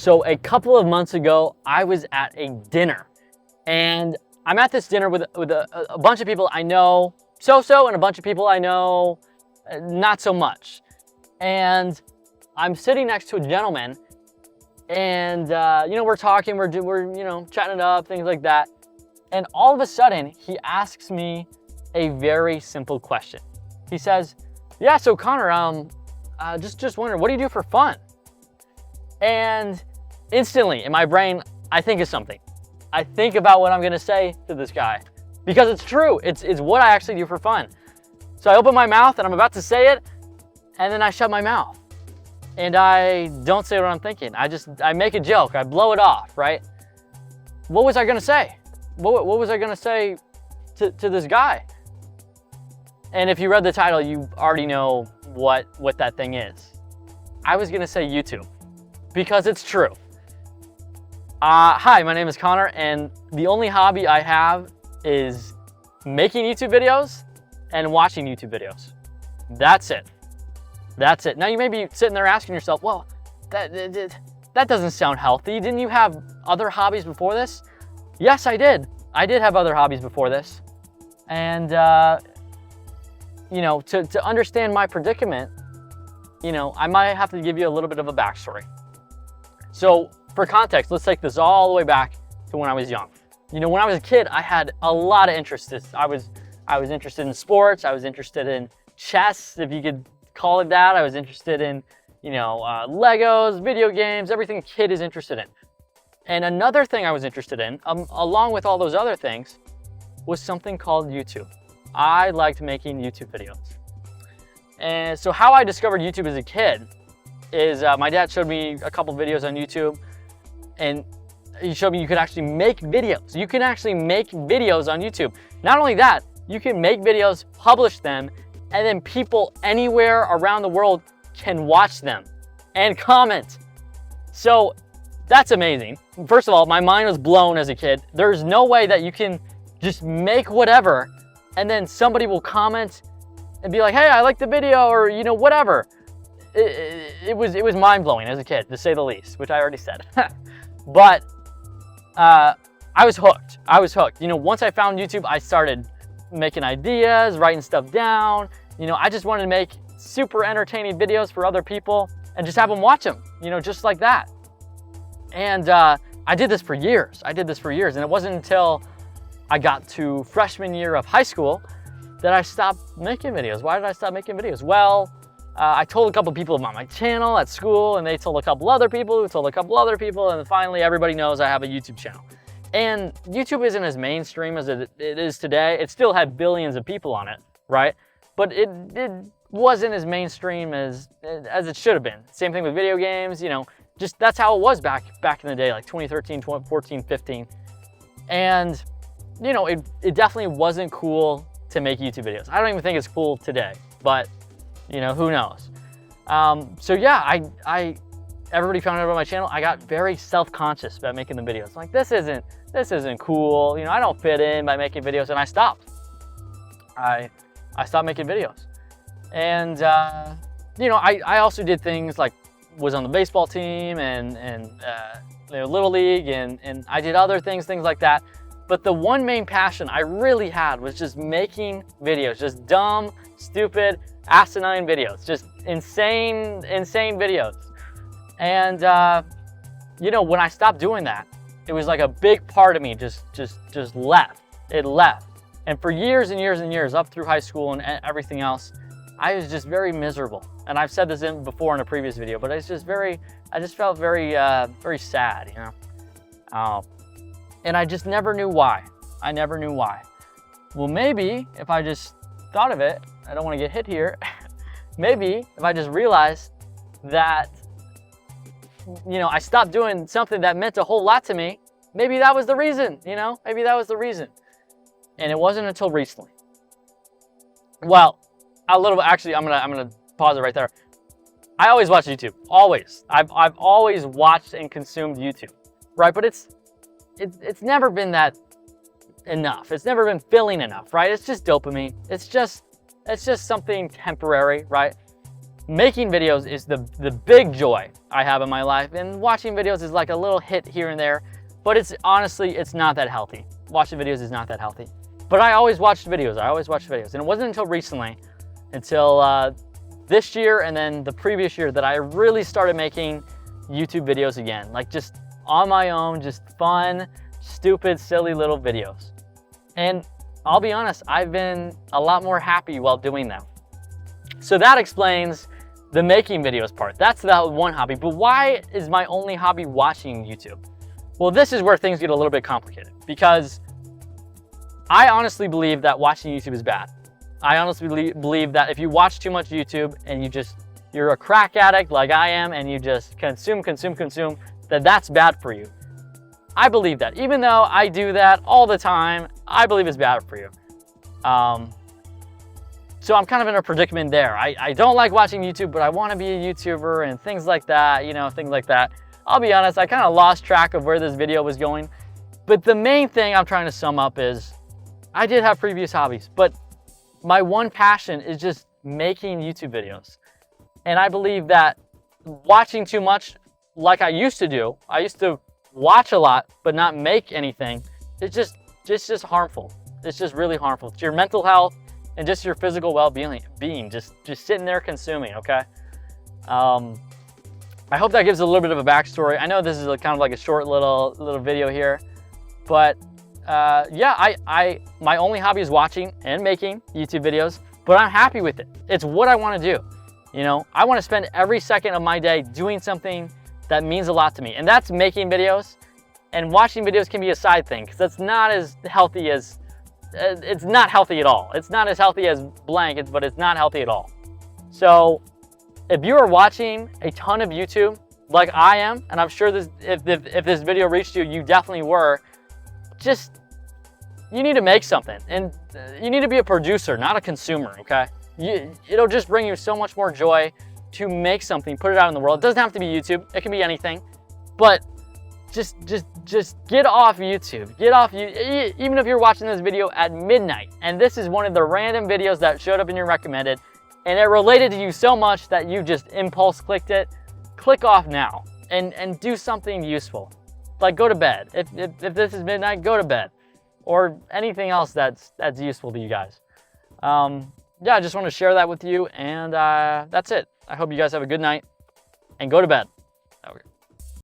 So a couple of months ago, I was at a dinner, and I'm at this dinner with a bunch of people I know so-so and a bunch of people I know not so much. And I'm sitting next to a gentleman, and we're talking, we're chatting it up, things like that. And all of a sudden, he asks me a very simple question. He says, "Yeah, so Connor, just wondering, what do you do for fun?" And instantly in my brain, I think of something. I think about what I'm gonna say to this guy because it's true. It's what I actually do for fun. So I open my mouth and I'm about to say it, and then I shut my mouth and I don't say what I'm thinking. I make a joke. I blow it off, right? What was I gonna say? What was I gonna say to this guy? And if you read the title, you already know what that thing is. I was gonna say YouTube because it's true. Hi, my name is Connor, and the only hobby I have is making YouTube videos and watching YouTube videos. That's it. That's it. Now you may be sitting there asking yourself, well, that doesn't sound healthy. Didn't you have other hobbies before this? Yes, I did. I did have other hobbies before this. And, to understand my predicament, I might have to give you a little bit of a backstory. So for context, let's take this all the way back to when I was young. When I was a kid, I had a lot of interests. I was interested in sports. I was interested in chess, if you could call it that. I was interested in, Legos, video games, everything a kid is interested in. And another thing I was interested in, along with all those other things, was something called YouTube. I liked making YouTube videos. And so how I discovered YouTube as a kid is my dad showed me a couple videos on YouTube, and he showed me you could actually make videos. You can actually make videos on YouTube. Not only that, you can make videos, publish them, and then people anywhere around the world can watch them and comment. So that's amazing. First of all, my mind was blown as a kid. There's no way that you can just make whatever and then somebody will comment and be like, "Hey, I like the video," or whatever. It was mind-blowing as a kid, to say the least, which I already said. But I was hooked. Once I found YouTube, I started making ideas, writing stuff down. I just wanted to make super entertaining videos for other people and just have them watch them, just like that. And I did this for years. And it wasn't until I got to freshman year of high school that I stopped making videos. Why did I stop making videos? Well, I told a couple people about my channel at school, and they told a couple other people who told a couple other people, and finally everybody knows I have a YouTube channel. And YouTube isn't as mainstream as it is today. It still had billions of people on it, right? But it wasn't as mainstream as it should have been. Same thing with video games, just that's how it was back in the day, like 2013, 2014, 15. And, it definitely wasn't cool to make YouTube videos. I don't even think it's cool today, but who knows? So yeah, everybody found out about my channel. I got very self-conscious about making the videos. Like, this isn't cool. I don't fit in by making videos, and I stopped. I stopped making videos. And, I also did things like was on the baseball team and Little League, and I did other things like that. But the one main passion I really had was just making videos, just dumb, stupid, asinine videos, just insane videos. And, when I stopped doing that, it was like a big part of me just left. It left. And for years and years and years, up through high school and everything else, I was just very miserable. And I've said this before in a previous video, but I just felt very sad, and I just never knew why. Well, maybe if I just thought of it, I don't want to get hit here. Maybe if I just realized that, I stopped doing something that meant a whole lot to me, maybe that was the reason, maybe that was the reason. And it wasn't until recently. Well, I'm gonna pause it right there. I always watch YouTube, always. I've always watched and consumed YouTube, right? But it's never been that enough. It's never been filling enough, right? It's just dopamine. It's just something temporary, right? making videos is the big joy I have in my life, and watching videos is like a little hit here and there, but it's honestly, it's not that healthy. Watching videos is not that healthy. But I always watched videos. And it wasn't until recently, until this year and then the previous year, that I really started making YouTube videos again. Like just on my own, just fun, stupid, silly little videos. And I'll be honest, I've been a lot more happy while doing them. So that explains the making videos part. That's the one hobby. But why is my only hobby watching YouTube? Well, this is where things get a little bit complicated, because I honestly believe that watching YouTube is bad. I honestly believe that if you watch too much YouTube and you're a crack addict like I am, and you just consume, that's bad for you. I believe that. Even though I do that all the time, I believe it's bad for you. So I'm kind of in a predicament there. I don't like watching YouTube, but I want to be a YouTuber and things like that, things like that. I'll be honest, I kind of lost track of where this video was going. But the main thing I'm trying to sum up is, I did have previous hobbies, but my one passion is just making YouTube videos. And I believe that watching too much, like I used to do, I used to watch a lot but not make anything, it's just harmful. It's just really harmful to your mental health and just your physical well-being. Just sitting there consuming, okay? I hope that gives a little bit of a backstory. I know this is kind of like a short little video here, but yeah, my only hobby is watching and making YouTube videos, but I'm happy with it. It's what I want to do. I want to spend every second of my day doing something that means a lot to me, and that's making videos. And watching videos can be a side thing, because that's not as healthy as, it's not healthy at all. It's not as healthy as blank, but it's not healthy at all. So if you are watching a ton of YouTube like I am, and I'm sure if this video reached you, you definitely were, you need to make something, and you need to be a producer, not a consumer, okay? It'll just bring you so much more joy to make something, put it out in the world. It doesn't have to be YouTube, it can be anything, but just get off YouTube. Get off YouTube, even if you're watching this video at midnight, and this is one of the random videos that showed up in your recommended, and it related to you so much that you just impulse clicked it. Click off now and do something useful. Like go to bed. If this is midnight, go to bed. Or anything else that's useful to you guys. Yeah, I just want to share that with you, and that's it. I hope you guys have a good night, and go to bed. Okay.